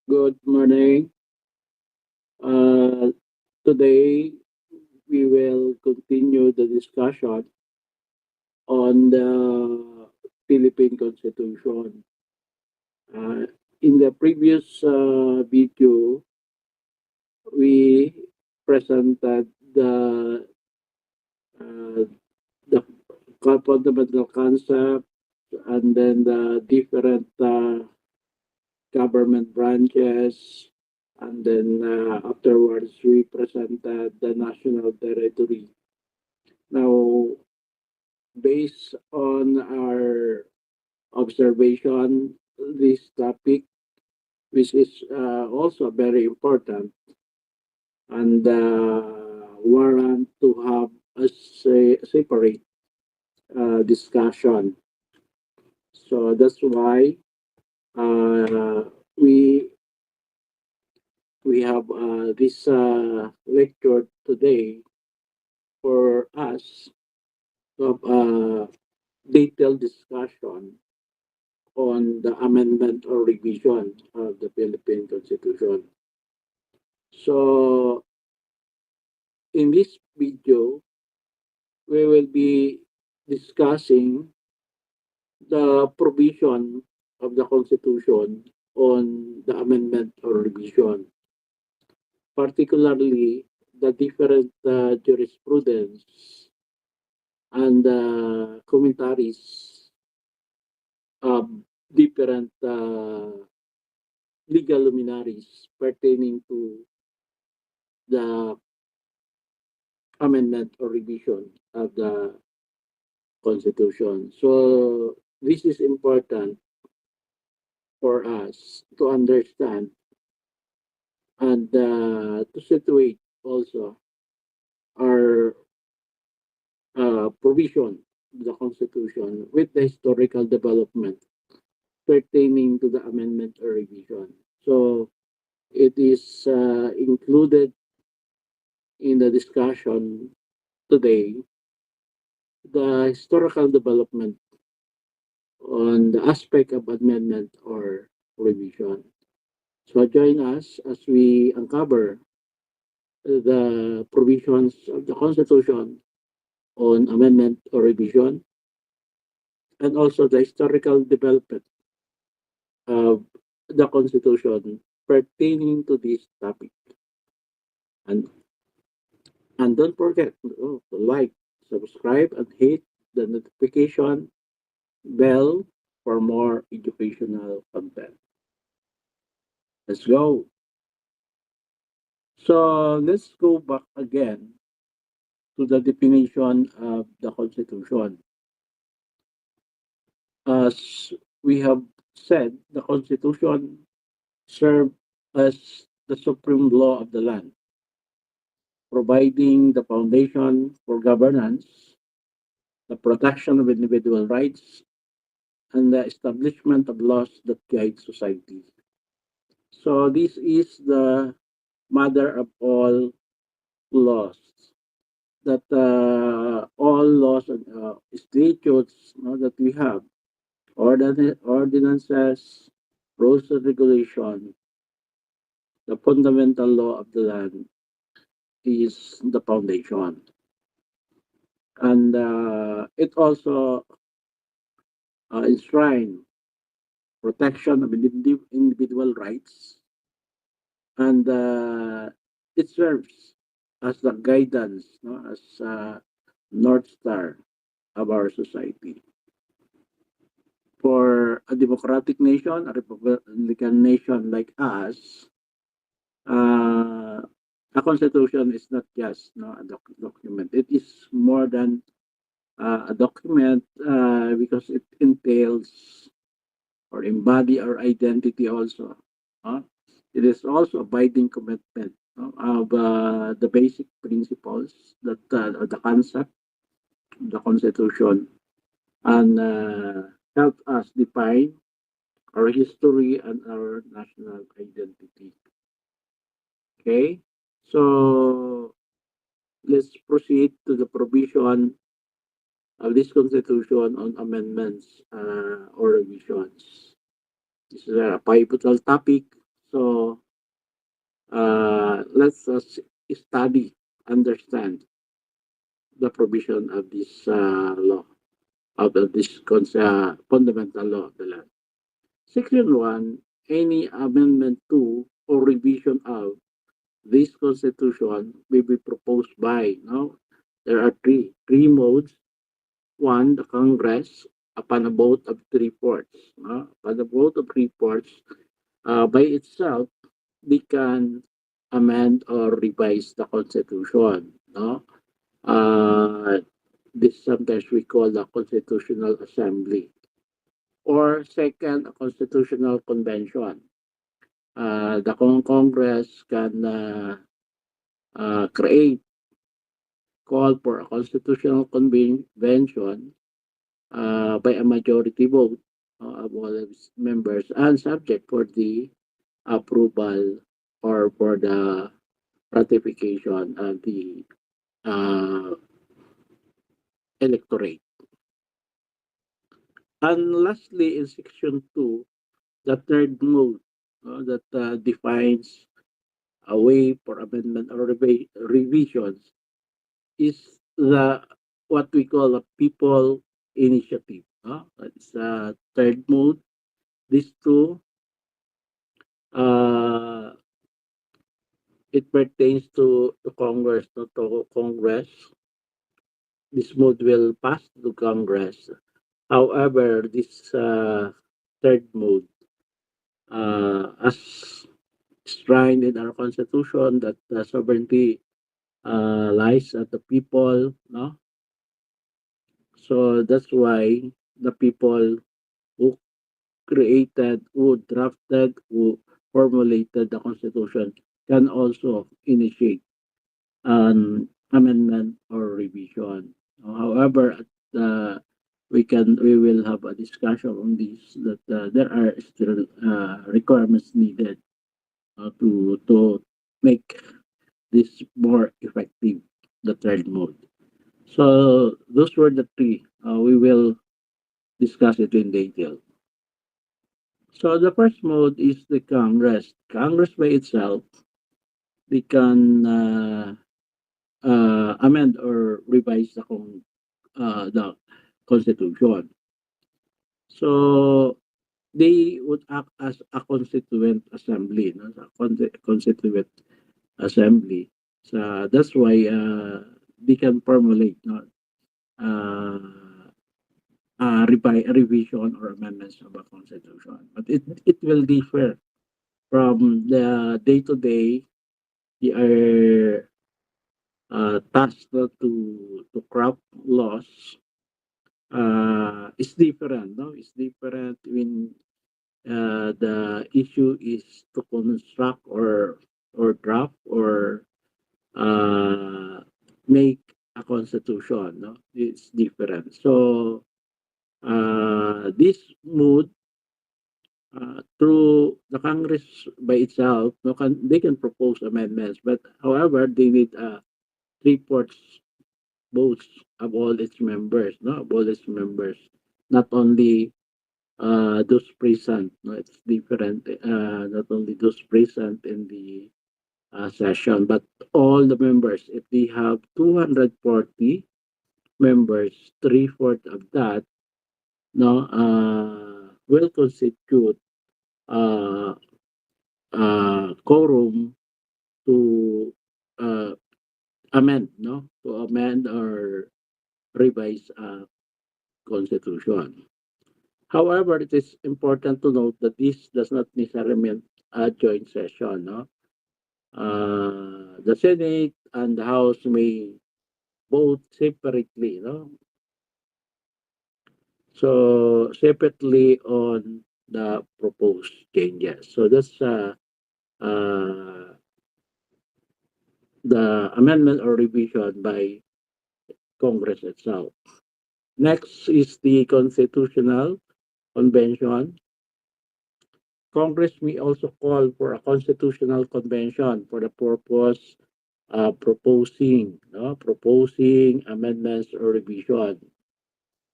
Good morning. Uh, Today we will continue the discussion on the Philippine Constitution. Uh, in the previous video, we presented uh, the fundamental concept and then the different government branches, and then afterwards we presented the national territory. Now, based on our observation, this topic, which is also very important and warrant to have a separate discussion. So that's why uh, we we have this lecture today for us to have a detailed discussion on the amendment or revision of the Philippine Constitution. So in this video, we will be discussing the provision of the Constitution on the amendment or revision, particularly the different jurisprudence and commentaries of different legal luminaries pertaining to the amendment or revision of the Constitution. So this is important for us to understand and to situate also our provision of the Constitution with the historical development pertaining to the amendment or revision. So it is included in the discussion today the historical development on the aspect of amendment or revision. So join us as we uncover the provisions of the Constitution on amendment or revision, and also the historical development of the Constitution pertaining to this topic. And and don't forget to like, subscribe, and hit the notification bell for more educational content. Let's go. So let's go back again to the definition of the Constitution. As we have said, the Constitution serves as the supreme law of the land, providing the foundation for governance, the protection of individual rights, and the establishment of laws that guide society. So this is the mother of all laws. That all laws and statutes that we have, ordinances, rules and regulation, the fundamental law of the land is the foundation. And it also enshrine protection of individual rights, and it serves as the guidance, as North Star of our society. For a democratic nation, a republican nation like us, uh, a constitution is not just a document. It is more than a document because it entails or embody our identity also. Uh, it is also a binding commitment of the basic principles that the concept of the Constitution, and help us define our history and our national identity. Okay, so let's proceed to the provision of this Constitution on amendments or revisions. This is a pivotal topic. So let's study, understand the provision of this law, of this fundamental law of the land. Section 1, any amendment to or revision of this constitution may be proposed by, no? There are three modes. One, the Congress, upon a vote of three-fourths. No? Upon a vote of three-fourths, by itself, they can amend or revise the constitution. No? Uh, this sometimes we call the Constitutional Assembly. Or second, a constitutional convention. The Congress can create, call for a constitutional convention by a majority vote of all its members and subject for the approval or for the ratification of the uh, electorate. And lastly, in section 2, the third mode that defines a way for amendment or revisions is the what we call a people initiative. That's third mode. These two, uh, it pertains to Congress, not to Congress. This mode will pass to Congress. However, this third mode, as enshrined in our Constitution, that the sovereignty lies at the people, no? So that's why the people who created, who drafted, who formulated the Constitution can also initiate an amendment or revision. However, we will have a discussion on this that there are still requirements needed to make this more effective, the third mode. So those were the three. We will discuss it in detail. So the first mode is the Congress. Congress by itself, they can amend or revise the Constitution. So they would act as a constituent assembly, no? A constituent assembly. So that's why they can formulate, no? uh, revision or amendments of a constitution. But it will differ from the day to day. They are tasked to craft laws. It's different, no? It's different when the issue is to construct or draft or uh, make a constitution, no? It's different. So this mood through the Congress by itself, no, they can propose amendments, but however, they need three-fourths votes of all its members, no, of all its members, not only those present, no, it's different, not only those present in the session, but all the members. If they have 240 members, three-fourths of that, no, will constitute uh, quorum to uh, amend, no, to amend or revise a constitution. However, it is important to note that this does not necessarily mean a joint session. No, the Senate and the House may vote separately. No, so separately on the proposed changes. So that's uh, the amendment or revision by Congress itself. Next is the Constitutional Convention. Congress may also call for a constitutional convention for the purpose of proposing, no, proposing amendments or revision.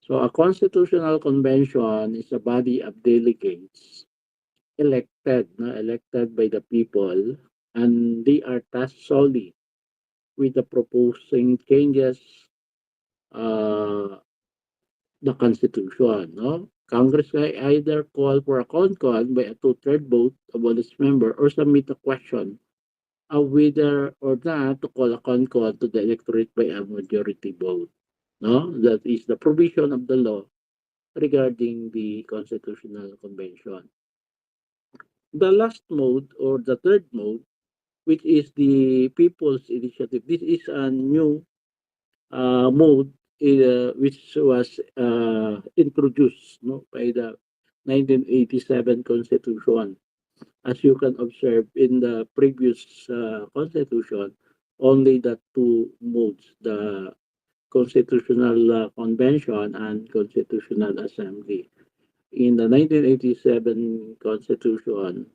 So a constitutional convention is a body of delegates elected, no, elected by the people, and they are tasked solely with the proposing changes uh, the Constitution, no? Congress can either call for a concon by a two-third vote of all its member or submit a question of whether or not to call a concon to the electorate by a majority vote. No, that is the provision of the law regarding the Constitutional Convention. The last mode or the third mode, which is the People's Initiative, this is a new mode which was introduced, no, by the 1987 Constitution. As you can observe in the previous Constitution, only the two modes, the Constitutional Convention and Constitutional Assembly. In the 1987 Constitution,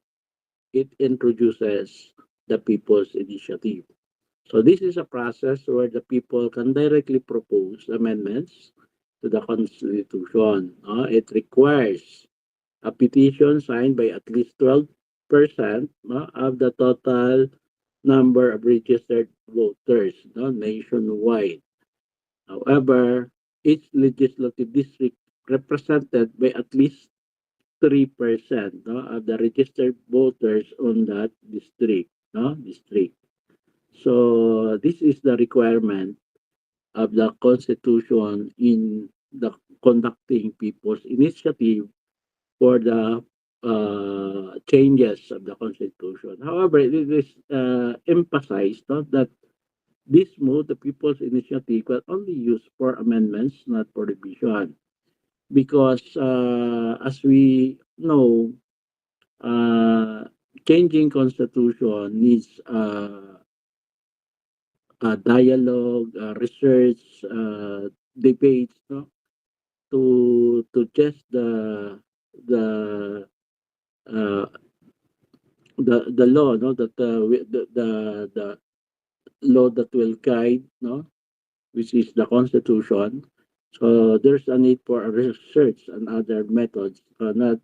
it introduces the People's Initiative. So this is a process where the people can directly propose amendments to the Constitution. It requires a petition signed by at least 12% of the total number of registered voters, nationwide. However, each legislative district represented by at least 3%, of the registered voters on that district. District. So this is the requirement of the Constitution in the conducting people's initiative for the changes of the Constitution. However, it is emphasized, that this mode, the people's initiative, was only used for amendments, not for revision. Because as we know, uh, changing Constitution needs dialogue, research, debates, no, to test the uh, the law, no, that the law that will guide, no, which is the Constitution. So there's a need for a research and other methods. Not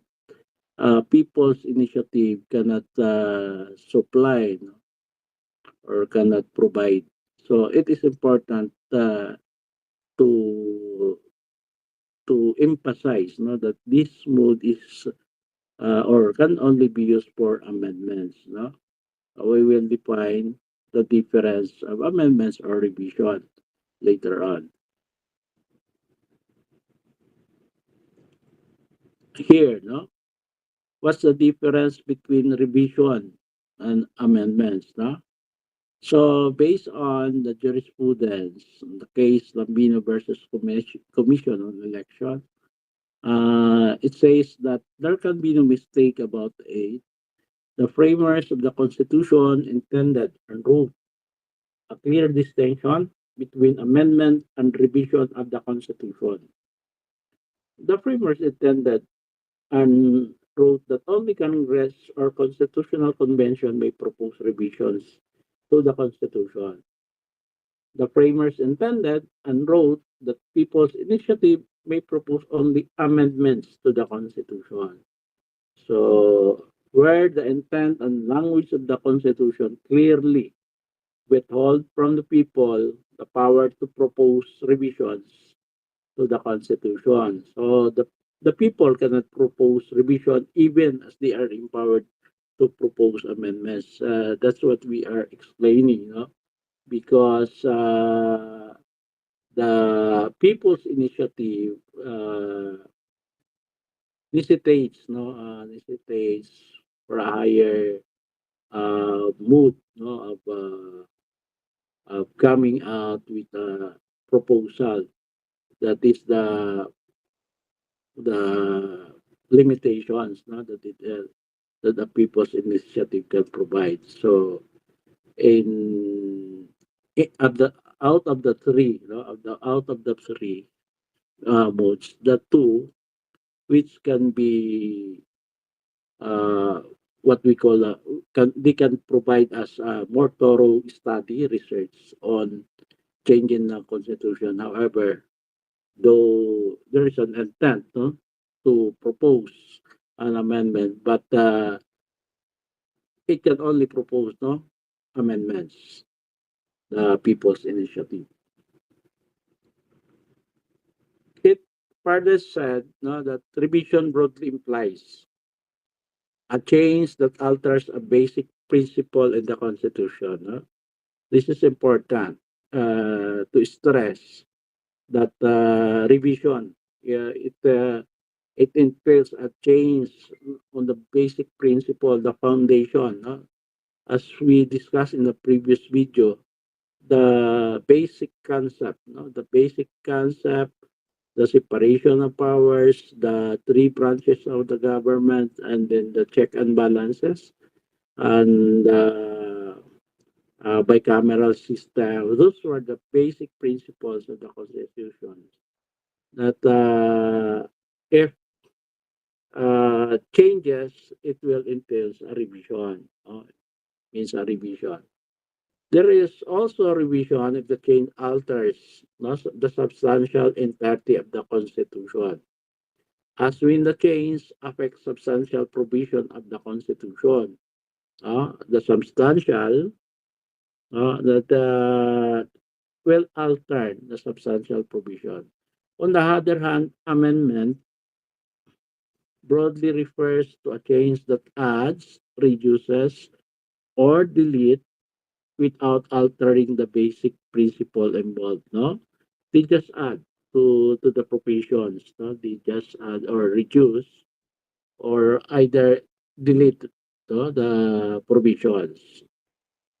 people's initiative cannot supply, no, or cannot provide. So it is important to emphasize, no, that this mode is or can only be used for amendments. No, we will define the difference of amendments or revision later on. Here, no, what's the difference between revision and amendments? No, so based on the jurisprudence, the case Lambino versus Commission on Election, it says that there can be no mistake about it. The framers of the Constitution intended and wrote a clear distinction between amendment and revision of the Constitution. The framers intended and wrote that only Congress or Constitutional Convention may propose revisions to the Constitution. The framers intended and wrote that people's initiative may propose only amendments to the Constitution. So, where the intent and language of the Constitution clearly withhold from the people the power to propose revisions to the Constitution. So, the people cannot propose revision even as they are empowered to propose amendments. That's what we are explaining, because the people's initiative necessitates, necessitates for a higher mood, of coming out with a proposal that is the limitations, that the people's initiative can provide. So in of the out of the three, out of the three modes, the two which can be uh, what we call they can provide us more thorough study research on changing the constitution. However, though there is an intent, to propose an amendment, but it can only propose no amendments, the people's initiative. It further said no, that revision broadly implies a change that alters a basic principle in the Constitution. No? This is important to stress that revision, yeah, it entails a change on the basic principle, the foundation. No? As we discussed in the previous video, the basic concept, no? The basic concept, the separation of powers, the three branches of the government, and then the check and balances, and bicameral system. Those were the basic principles of the Constitution. That if changes, it will entail a revision. Means a revision. There is also a revision if the change alters no, the substantial entirety of the Constitution. As when the change affects substantial provision of the Constitution. The substantial that will alter the substantial provision. On the other hand, amendment broadly refers to a change that adds, reduces, or delete without altering the basic principle involved. No, they just add to the provisions. No, they just add or reduce or either delete no, the provisions.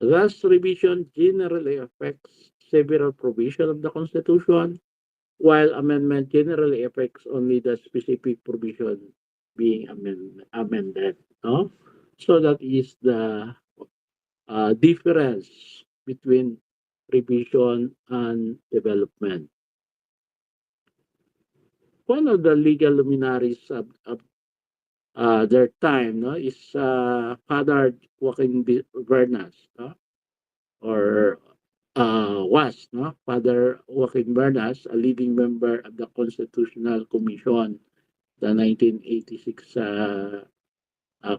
Thus, revision generally affects several provisions of the Constitution, while amendment generally affects only the specific provision being amended. No? So that is the difference between revision and development. One of the legal luminaries of their time no, is Father Joaquin Bernas. No? Or was no Father Joaquin Bernas, a leading member of the Constitutional Commission, the 1986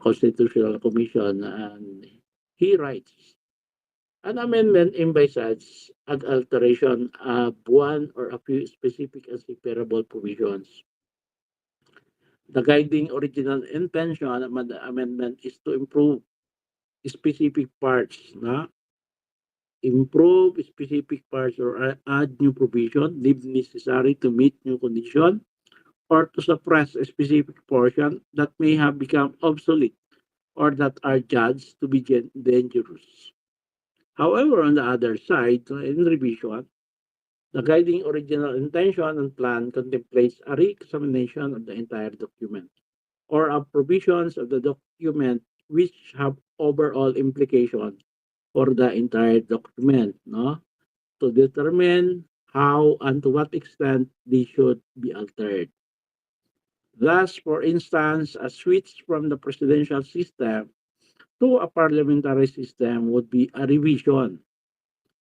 Constitutional Commission, and he writes, an amendment envisages an alteration of one or a few specific and separable provisions. The guiding original intention of the amendment is to improve specific parts, na improve specific parts or add new provision if necessary to meet new condition or to suppress a specific portion that may have become obsolete or that are judged to be dangerous. However, on the other side, in revision, the guiding original intention and plan contemplates a re-examination of the entire document or of provisions of the document which have overall implications for the entire document, no? To determine how and to what extent they should be altered. Thus, for instance, a switch from the presidential system to a parliamentary system would be a revision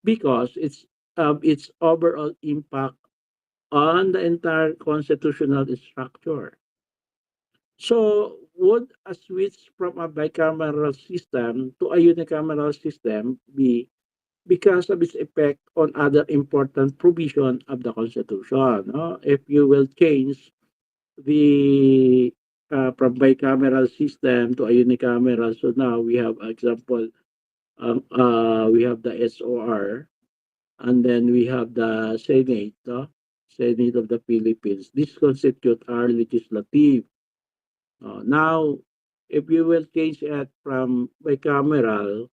because it's of its overall impact on the entire constitutional structure. So, would a switch from a bicameral system to a unicameral system be because of its effect on other important provision of the Constitution? No? If you will change the from bicameral system to a unicameral, so now we have example, we have the SOR, and then we have the Senate, no? Senate of the Philippines. This constitute our legislative. Now, if you will change it from bicameral,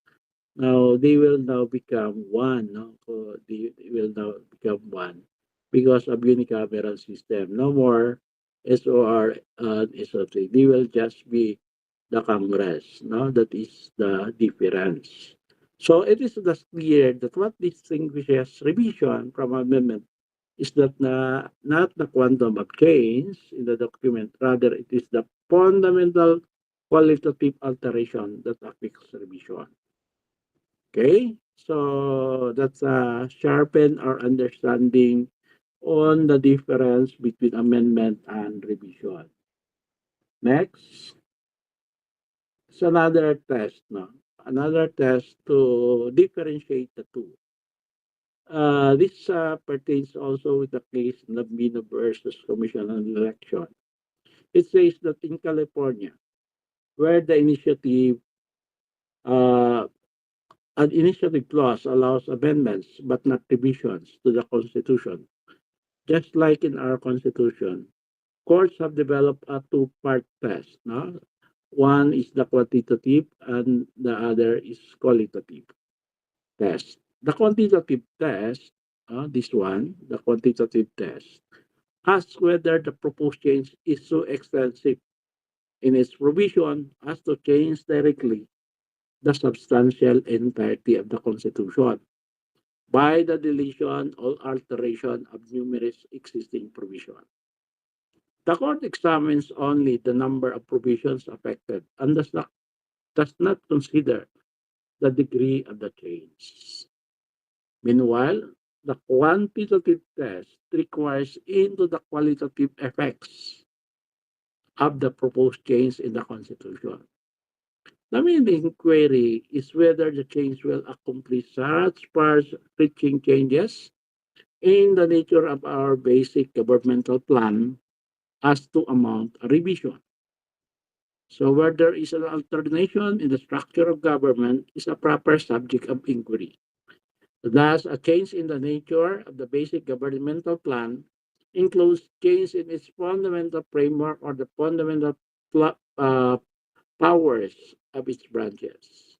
now they will now become one. No? So they will now become one because of unicameral system. No more SOR and SOT. They will just be the Congress. No, that is the difference. So it is thus clear that what distinguishes revision from amendment is that not the quantum of change in the document, rather it is the fundamental qualitative alteration that affects revision. Okay, so that's sharpen our understanding on the difference between amendment and revision. Next, it's another test, no? Another test to differentiate the two. This pertains also with the case Lambino versus Commission on Election. It says that in California, where the uh, an initiative clause allows amendments but not revisions to the Constitution, just like in our Constitution, courts have developed a two-part test. No? One is the quantitative and the other is qualitative test. The quantitative test, this one, the quantitative test, asks whether the proposed change is so extensive in its provision as to change directly the substantial entirety of the Constitution by the deletion or alteration of numerous existing provisions. The court examines only the number of provisions affected and does not consider the degree of the change. Meanwhile, the quantitative test requires into the qualitative effects of the proposed change in the Constitution. The main inquiry is whether the change will accomplish such far-reaching changes in the nature of our basic governmental plan as to amount a revision. So where there is an alternation in the structure of government is a proper subject of inquiry. Thus, a change in the nature of the basic governmental plan includes change in its fundamental framework or the fundamental powers of its branches.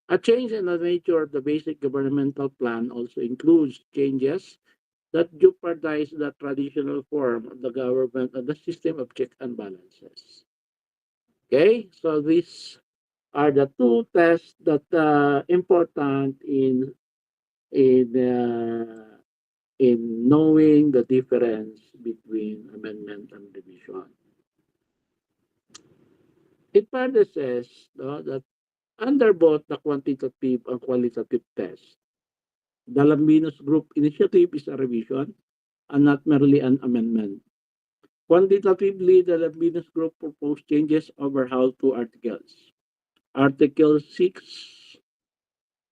A change in the nature of the basic governmental plan also includes changes that jeopardize the traditional form of the government and the system of checks and balances. Okay, so these are the two tests that are important in in knowing the difference between amendment and revision. It further says that under both the quantitative and qualitative tests, the Lambinos Group initiative is a revision and not merely an amendment. Quantitatively, the Lambinos Group proposed changes overhaul two articles. Article 6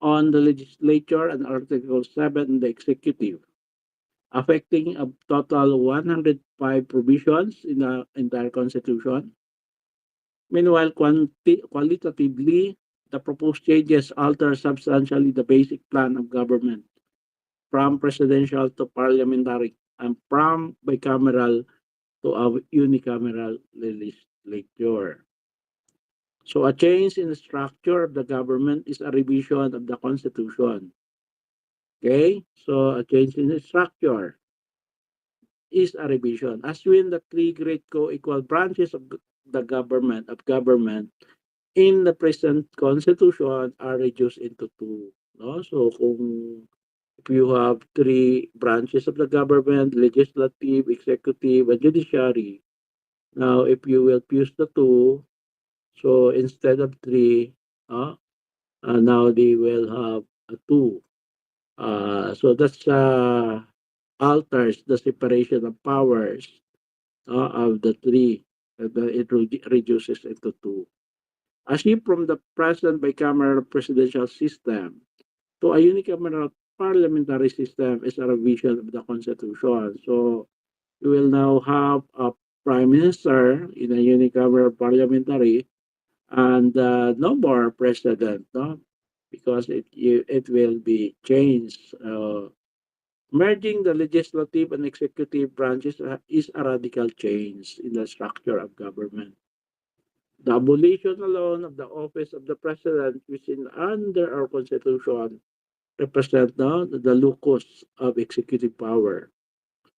on the legislature and Article 7 on the executive, affecting a total 105 provisions in the entire Constitution. Meanwhile, qualitatively, the proposed changes alter substantially the basic plan of government from presidential to parliamentary and from bicameral to a unicameral legislature. So a change in the structure of the government is a revision of the Constitution. Okay? So a change in the structure is a revision. As when the three great co-equal branches of the government in the present constitution are reduced into two. No? So kung if you have three branches of the government, legislative, executive, and judiciary, now if you will fuse the two, so instead of three, now they will have two. So that's alters the separation of powers of the three. It reduces into two. A shift from the present bicameral presidential system to a unicameral parliamentary system is a revision of the Constitution. So we will now have a prime minister in a unicameral parliamentary and no more president, no? Because it will be changed. Merging the legislative and executive branches is a radical change in the structure of government. The abolition alone of the office of the president, which in under our constitution represent the locus of executive power.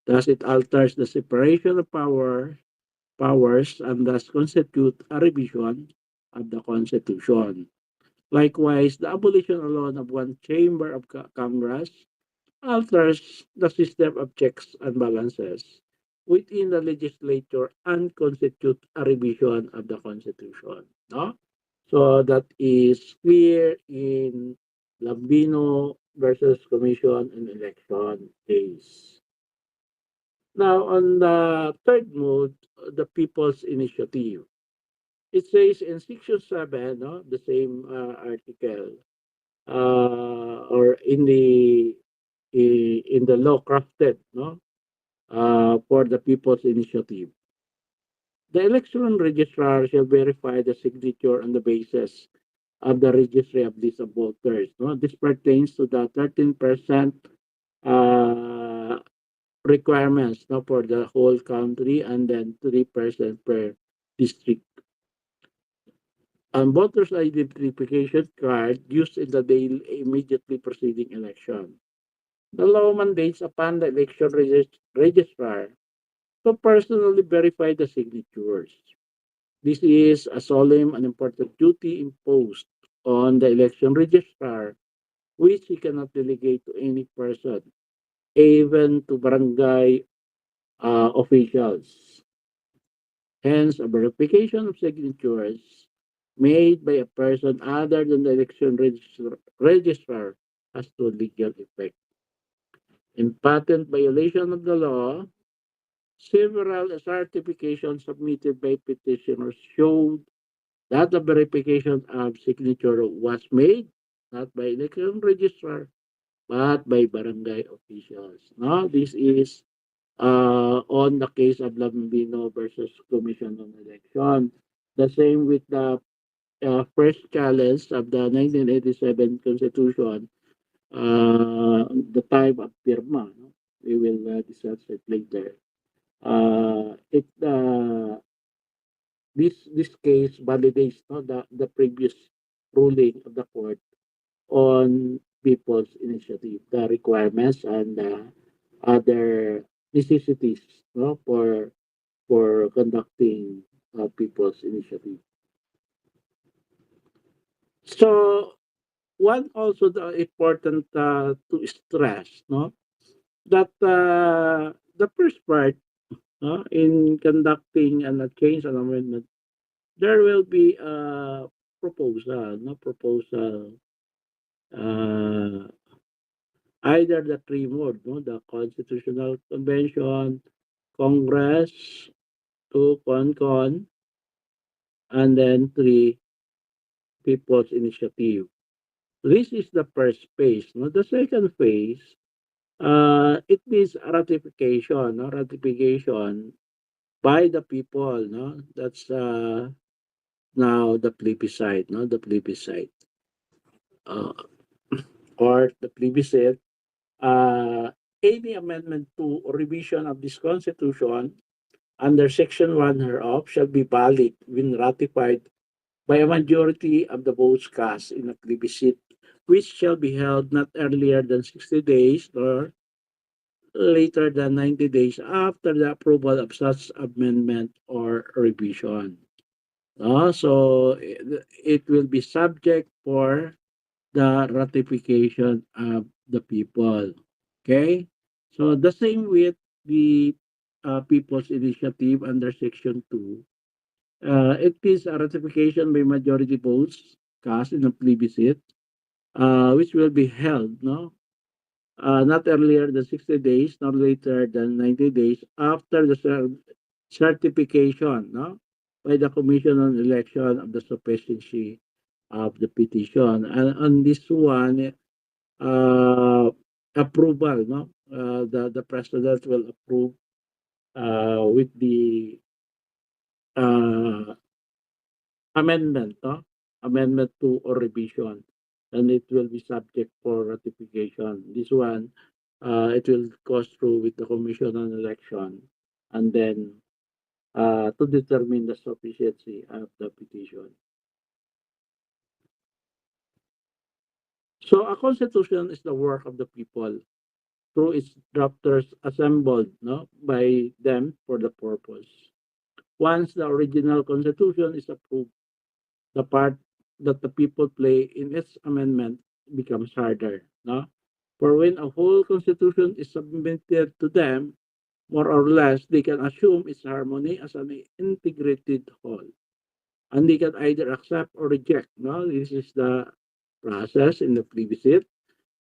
Thus, it alters the separation of powers and thus constitute a revision of the Constitution. Likewise, the abolition alone of one chamber of Congress alters the system of checks and balances within the legislature and constitute a revision of the Constitution. No? So that is clear in Lambino versus Commission and Election case. Now, on the third mode, the people's initiative. It says in section 7, no, the same article, or in the law crafted, no, for the people's initiative. The election registrar shall verify the signature on the basis of the registry of list of voters. No? This pertains to the 13% uh, requirements, no, for the whole country, and then 3% per district. And voters identification card used in the day immediately preceding election. The law mandates upon the election registrar to personally verify the signatures. This is a solemn and important duty imposed on the election registrar, which he cannot delegate to any person, even to barangay officials. Hence, a verification of signatures made by a person other than the election registrar has no legal effect. In patent violation of the law, several certifications submitted by petitioners showed that the verification of signature was made not by election registrar but by barangay officials. No, this is on the case of Lambino versus Commission on Election. The same with the first challenge of the 1987 Constitution, the time of Pirma. No? We will discuss it later. This case validates, no, the previous ruling of the court on people's initiative, the requirements and other necessities, no, for conducting people's initiative. So one also the important to stress, no, that the first part, no, in conducting and a change and amendment, there will be a proposal, no proposal, uh, either the three mode, no, the Constitutional Convention, Congress, two con, and then three people's initiative. This is the first phase. No? The second phase, it needs ratification, no? Ratification by the people. No? That's now the plebiscite, no? The plebiscite. Uh, or the plebiscite, uh, any amendment to or revision of this constitution under section 1 hereof shall be valid when ratified by a majority of the votes cast in a plebiscite, which shall be held not earlier than 60 days nor later than 90 days after the approval of such amendment or revision. So it will be subject for the ratification of the people. Okay? So the same with the People's Initiative under Section 2. It is a ratification by majority votes cast in a plebiscite, which will be held, no, not earlier than 60 days, not later than 90 days after the certification, no, by the Commission on Election of the sufficiency of the petition. And on this one, approval, no, the president will approve with the uh, amendment, no? Amendment to or revision, and it will be subject for ratification. This one, it will go through with the Commission on Election, and then to determine the sufficiency of the petition. So a constitution is the work of the people through its drafters assembled, no, by them for the purpose. Once the original constitution is approved, the part that the people play in its amendment becomes harder. No? For when a whole constitution is submitted to them, more or less, they can assume its harmony as an integrated whole. And they can either accept or reject. No? This is the process in the plebiscite.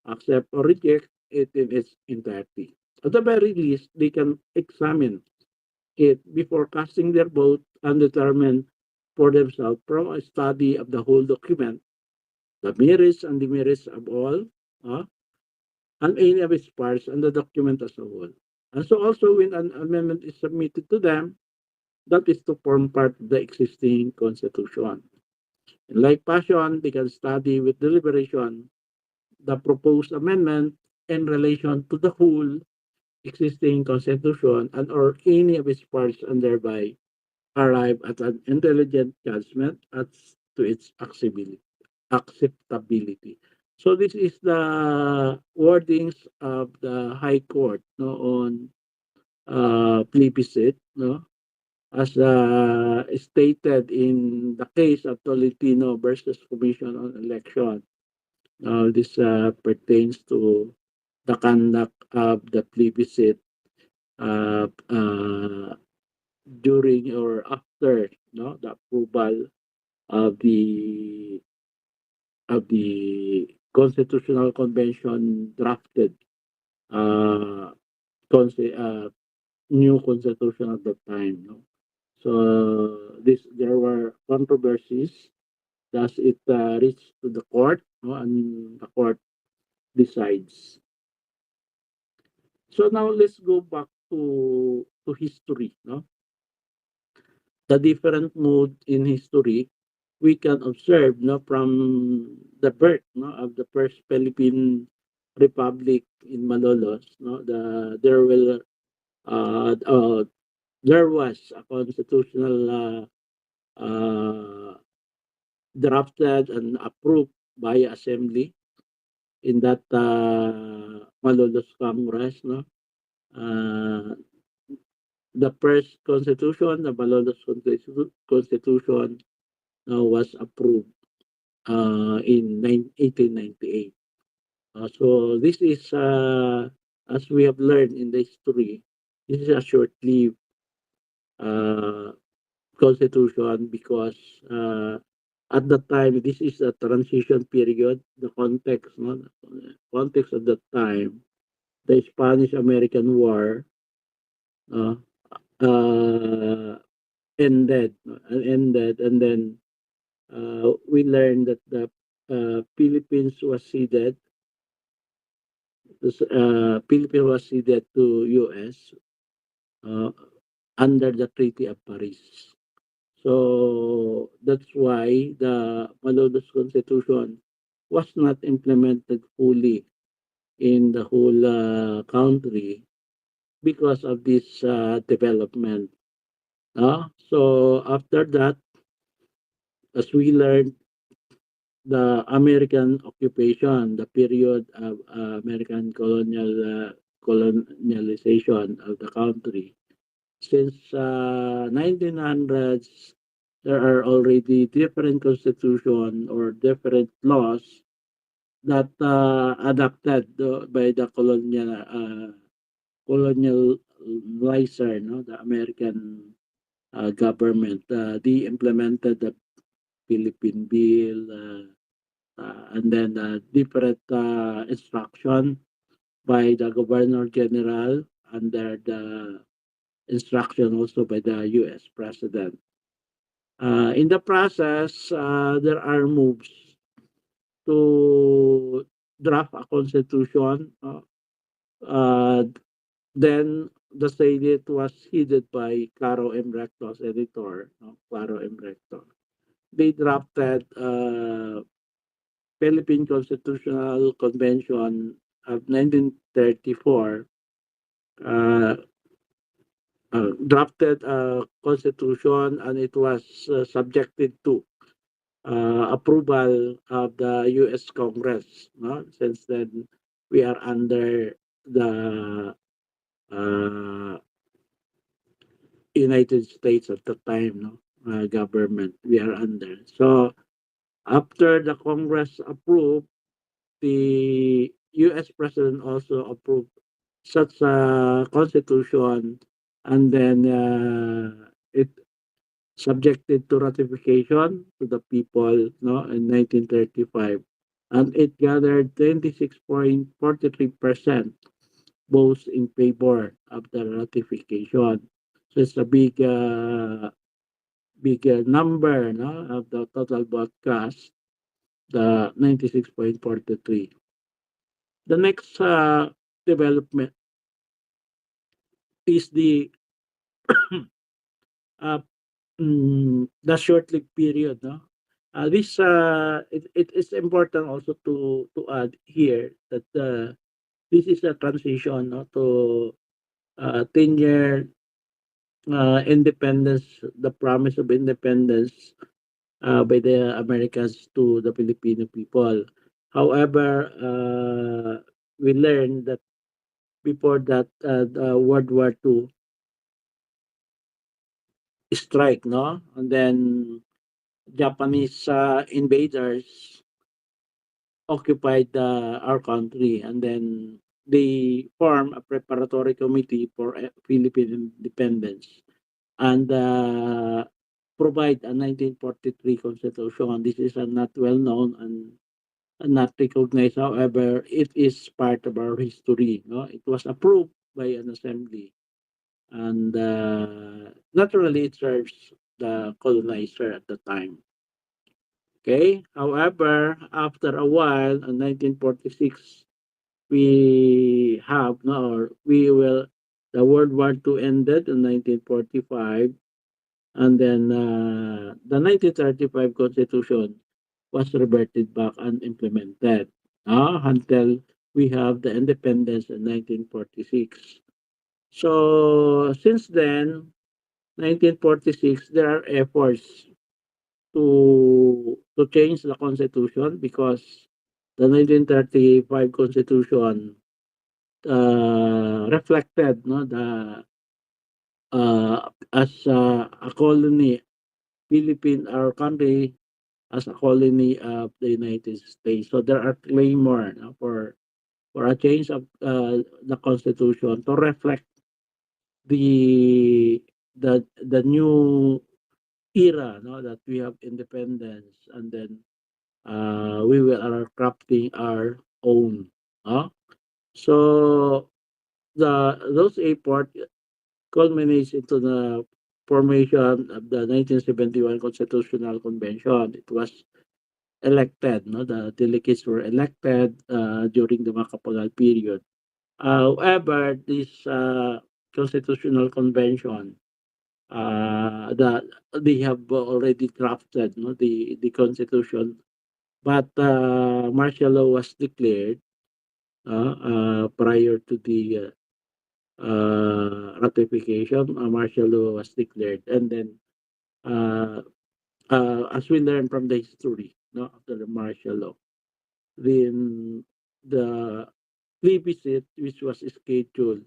Accept or reject it in its entirety. At the very least, they can examine it before casting their vote and determine for themselves from a study of the whole document, the merits and demerits of all, uh, and any of its parts and the document as a whole. And so also when an amendment is submitted to them, that is to form part of the existing constitution. In like fashion, they can study with deliberation the proposed amendment in relation to the whole existing constitution and or any of its parts and thereby arrive at an intelligent judgment as to its acceptability. So this is the wordings of the High Court no, on plebiscite, no, as stated in the case of Tolentino versus Commission on Election. This pertains to the conduct of the plebiscite uh, uh, during or after no the approval of the constitutional convention drafted uh, new constitution at the time. No? So there were controversies. Thus, it reached to the court, no? And the court decides. So now let's go back to history. No, the different mode in history we can observe no from the birth no of the first Philippine Republic in Malolos. No, uh, uh there was a constitutional drafted and approved by assembly in that Malolos Congress. No, uh, the first constitution, the Malolos Constitution, was approved in 1898. So this is, as we have learned in the history, this is a short-lived uh, constitution because at the time, this is a transition period. The context, no? The context of that time, the Spanish-American War uh, uh, ended, and then we learned that the Philippines was ceded. Philippines was ceded to U.S. Uh, under the Treaty of Paris. So that's why the Malolos Constitution was not implemented fully in the whole country because of this development. So after that, as we learned, the American occupation, the period of American colonialization of the country. Since 1900s, there are already different constitution or different laws that adopted by the colonializer, no, the American government. They implemented the Philippine Bill, and then different instruction by the Governor General under the instruction also by the U.S. President. In the process, there are moves to draft a constitution. Uh, then the Senate was headed by Caro M. Recto's editor, no? Caro M. Recto. They drafted Philippine Constitutional Convention of 1934, uh, drafted a constitution, and it was subjected to approval of the U.S. Congress. No? Since then, we are under the uh, United States at the time, no? Government. We are under. So after the Congress approved, the U.S. President also approved such a constitution, and then it subjected to ratification to the people no, in 1935, and it gathered 26.43% votes in favor of the ratification. So it's a big number, no, of the total vote cast, the 96.43. The next development is uh, the short-lived period, no? This it is important also to add here that this is a transition, no, to 10-year independence, the promise of independence by the Americans to the Filipino people. However, we learned that before that, the World War II strike, no, and then Japanese invaders occupied our country, and then they form a preparatory committee for Philippine independence and provide a 1943 constitution. This is not well known and not recognized. However, it is part of our history. No, it was approved by an assembly, and naturally, it serves the colonizer at the time. Okay. However, after a while, in 1946, we have no, or we will. The World War II ended in 1945, and then the 1935 Constitution was reverted back and implemented until we have the independence in 1946. So since then, 1946, there are efforts to change the constitution because the 1935 constitution reflected, no, the as a colony, Philippine, our country as a colony of the United States. So there are clamor, no, for a change of the constitution to reflect the the new era, no, that we have independence, and then we will are crafting our own. So those effort culminates into the formation of the 1971 Constitutional Convention. It was elected, no? The delegates were elected during the Macapagal period. However, this Constitutional Convention, that they have already drafted, no, the Constitution, but martial law was declared prior to the ratification. Martial law was declared, and then uh, as we learn from the history, no, after the martial law, then the plebiscite, which was scheduled,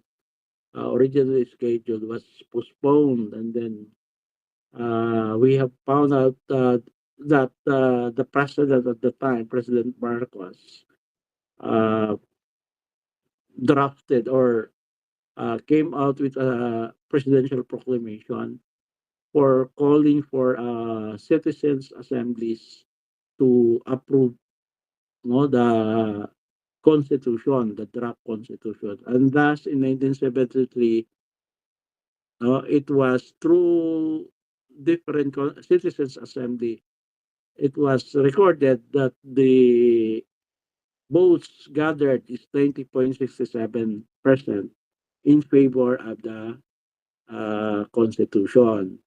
originally scheduled, was postponed, and then we have found out that the president at the time, President Marcos, uh, drafted or came out with a presidential proclamation for calling for citizens assemblies to approve, no, the constitution, the draft constitution, and thus in 1973, no, it was through different citizens assembly. It was recorded that the votes gathered is 20.67% in favor of the constitution.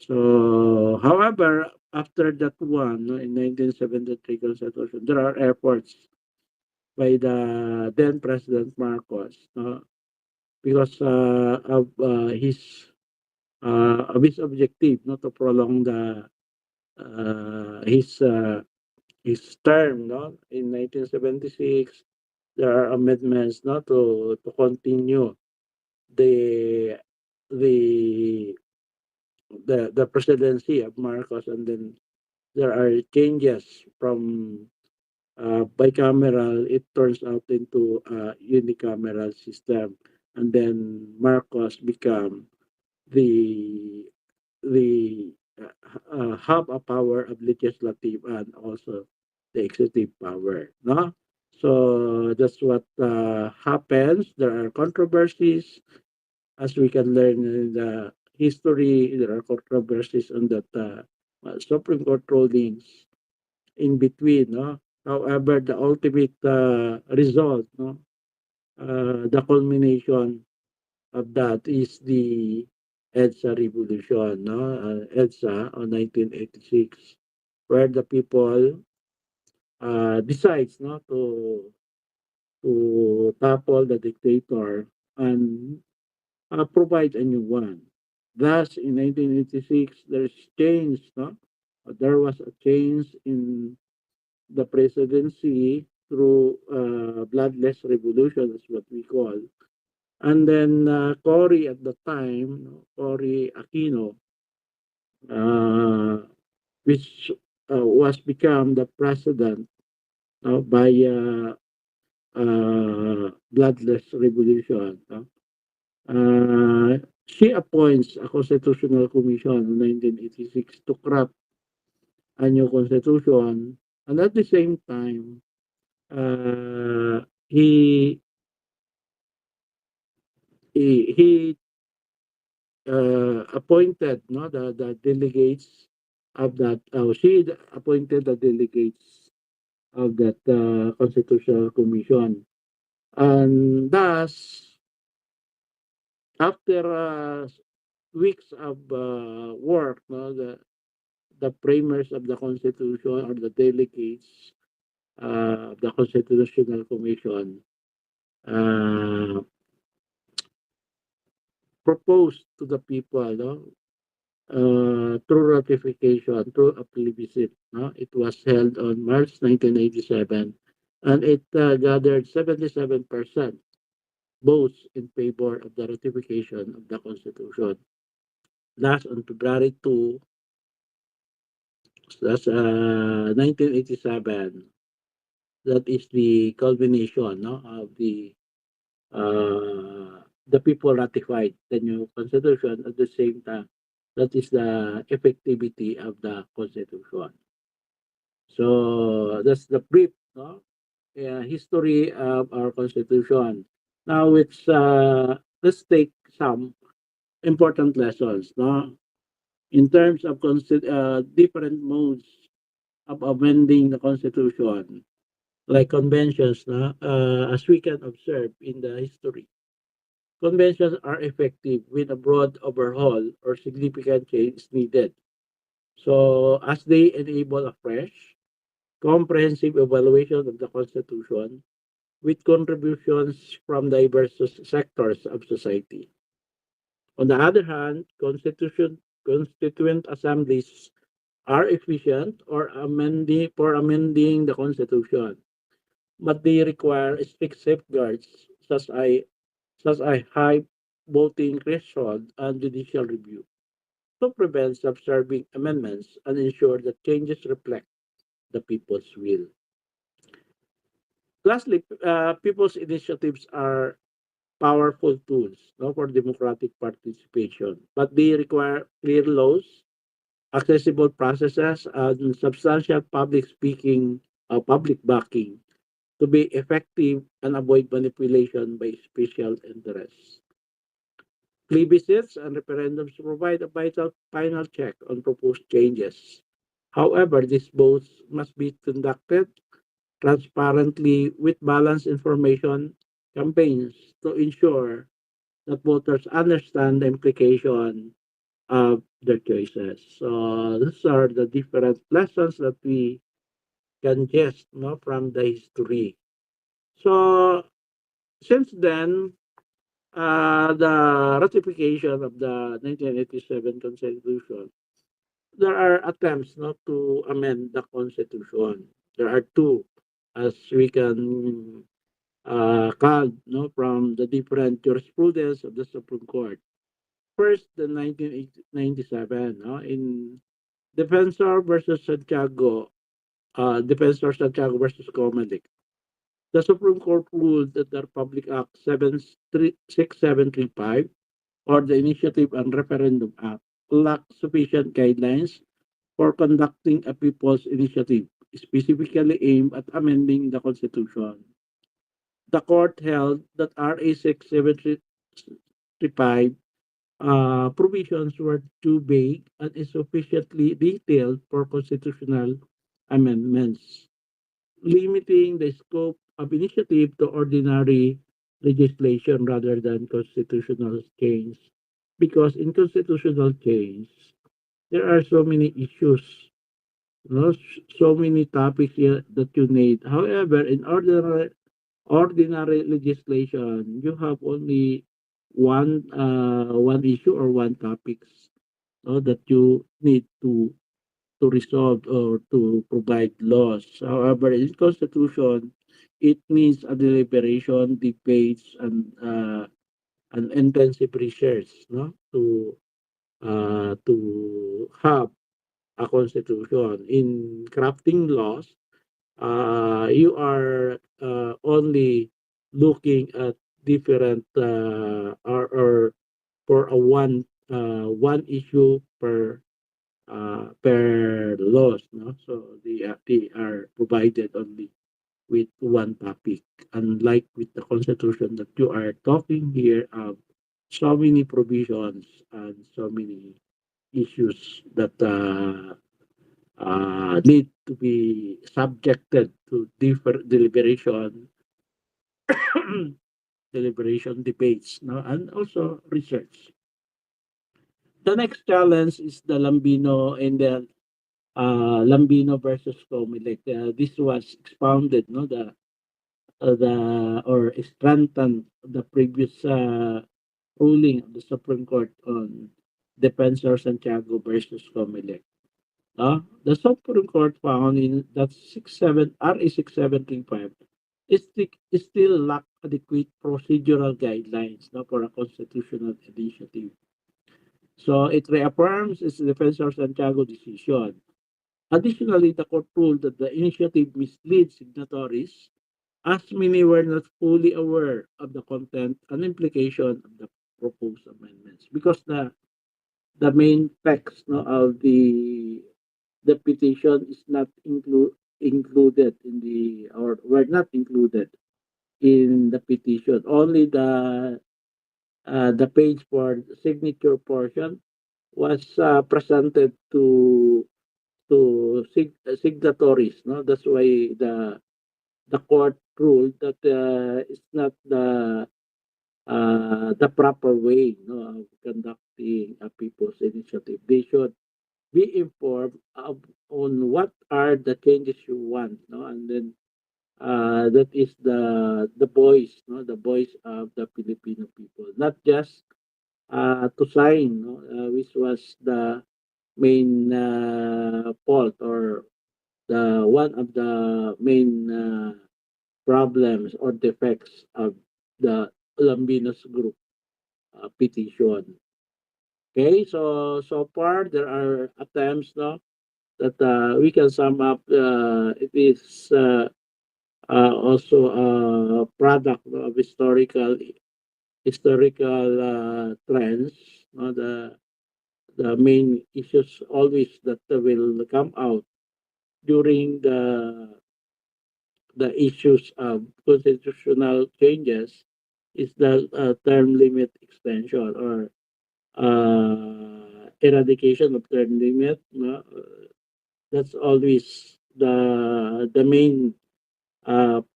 So, however, after that one, no, in 1973 Constitution, there are efforts by the then President Marcos, because of his objective, not to prolong the uh, his uh, his term, no, in 1976. There are amendments, no, to continue the the the presidency of Marcos, and then there are changes from bicameral, it turns out into a unicameral system, and then Marcos become the the have a power of legislative and also the executive power, no? So that's what happens. There are controversies, as we can learn in the history. There are controversies on that Supreme Court rulings in between. No? However, the ultimate result, no? The culmination of that is the EDSA revolution, no? EDSA on 1986, where the people decides, no, to topple the dictator and provide a new one. Thus, in 1986, there's change, no? There was a change in the presidency through bloodless revolution, is what we call. And then Cory at the time, no, Cory Aquino, uh, which was become the president by bloodless revolution. She appoints a constitutional commission in 1986 to craft a new constitution, and at the same time, he he appointed, no, the delegates of that. She appointed the delegates of that constitutional commission, and thus after weeks of work, no, the framers of the constitution or the delegates of the constitutional commission uh, proposed to the people, no, through ratification, through a plebiscite. No? It was held on March 1987, and it gathered 77% votes in favor of the ratification of the Constitution. Thus, on February 2, that's 1987, that is the culmination, no, of the people ratified the new Constitution. At the same time, that is the effectivity of the Constitution. So that's the brief, no, history of our Constitution. Now let's take some important lessons, no, in terms of different modes of amending the Constitution, like conventions, no, as we can observe in the history. Conventions are effective when a broad overhaul or significant change is needed. So, as they enable a fresh, comprehensive evaluation of the Constitution with contributions from diverse sectors of society. On the other hand, constituent assemblies are efficient for amending the Constitution, but they require strict safeguards such as high voting threshold and judicial review to prevent subserving amendments and ensure that changes reflect the people's will. Lastly, people's initiatives are powerful tools, no, for democratic participation, but they require clear laws, accessible processes, and substantial public backing to be effective and avoid manipulation by special interests. Plebiscites and referendums provide a vital final check on proposed changes. However, these votes must be conducted transparently with balanced information campaigns to ensure that voters understand the implication of their choices. So these are the different lessons that we can gist, no, from the history. So since then, the ratification of the 1987 Constitution, there are attempts not to amend the Constitution. There are two, as we can call, no, from the different jurisprudence of the Supreme Court. First, the 1997, no, in Defensor Santiago versus Comelec. The Supreme Court ruled that the Republic Act 6735 or the Initiative and Referendum Act lacked sufficient guidelines for conducting a people's initiative. specifically aimed at amending the Constitution. The court held that RA 675 provisions were too vague and insufficiently detailed for constitutional amendments, limiting the scope of initiative to ordinary legislation rather than constitutional change. Because in constitutional change, there are so many issues, so many topics here that you need. However, in ordinary legislation, you have only one issue or one topics, that you need to resolve or to provide laws. However, in constitution, it needs a deliberation, debates, and intensive research, to have a constitution. In crafting laws, you are only looking at different or for a one issue per laws, so they are provided only with one topic, unlike with the constitution that you are talking here of so many provisions and so many issues that need to be subjected to different deliberation debates, and also research. The next challenge is the Lambino and the Lambino versus Comelec. This was expounded, the or strengthened the previous ruling of the Supreme Court on Defensor Santiago versus Comelec. The Supreme Court found in that 67 RA 6735 is still lack adequate procedural guidelines, for a constitutional initiative. So it reaffirms its Defensor Santiago decision. Additionally, the court ruled that the initiative misleads signatories as many were not fully aware of the content and implication of the proposed amendments, because the main text, of the petition is not included in the, or were not included in the petition. Only the page for signature portion was presented to signatories. No, that's why the court ruled that it's not the proper way, of conducting a people's initiative. They should be informed on what are the changes you want, and then that is the voice, the voice of the Filipino people, not just to sign, which was the main fault, or the one of the main problems or defects of the Lambinos group petition. Okay, so far there are attempts, that we can sum up. It is also a product, of historical trends. The main issues always that will come out during the issues of constitutional changes is the term limit extension, or eradication of term limit. That's always the main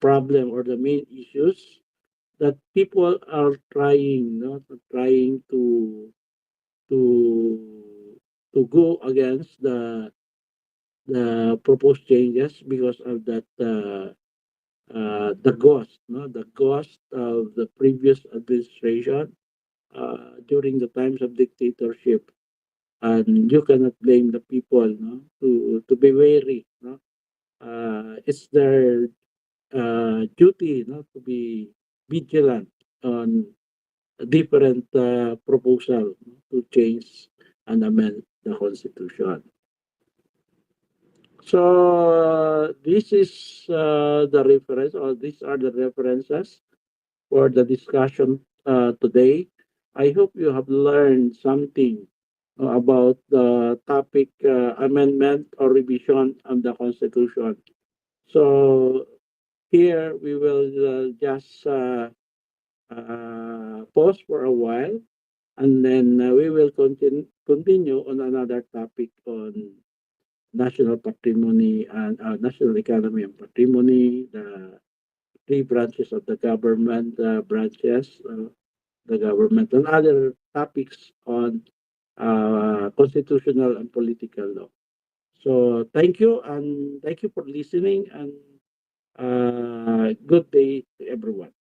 problem, or the main issues that people are trying, trying to go against the proposed changes, because of that the ghost, the ghost of the previous administration during the times of dictatorship. And you cannot blame the people, to be wary, it's their duty, to be vigilant on different proposal, to change and amend the constitution. So this is the reference, or these are the references for the discussion today. I hope you have learned something about the topic amendment or revision of the Constitution. So here we will just pause for a while, and then we will continue on another topic on national patrimony and national economy and patrimony, the three branches of the government, the government, and other topics on constitutional and political law. So thank you for listening, and good day to everyone.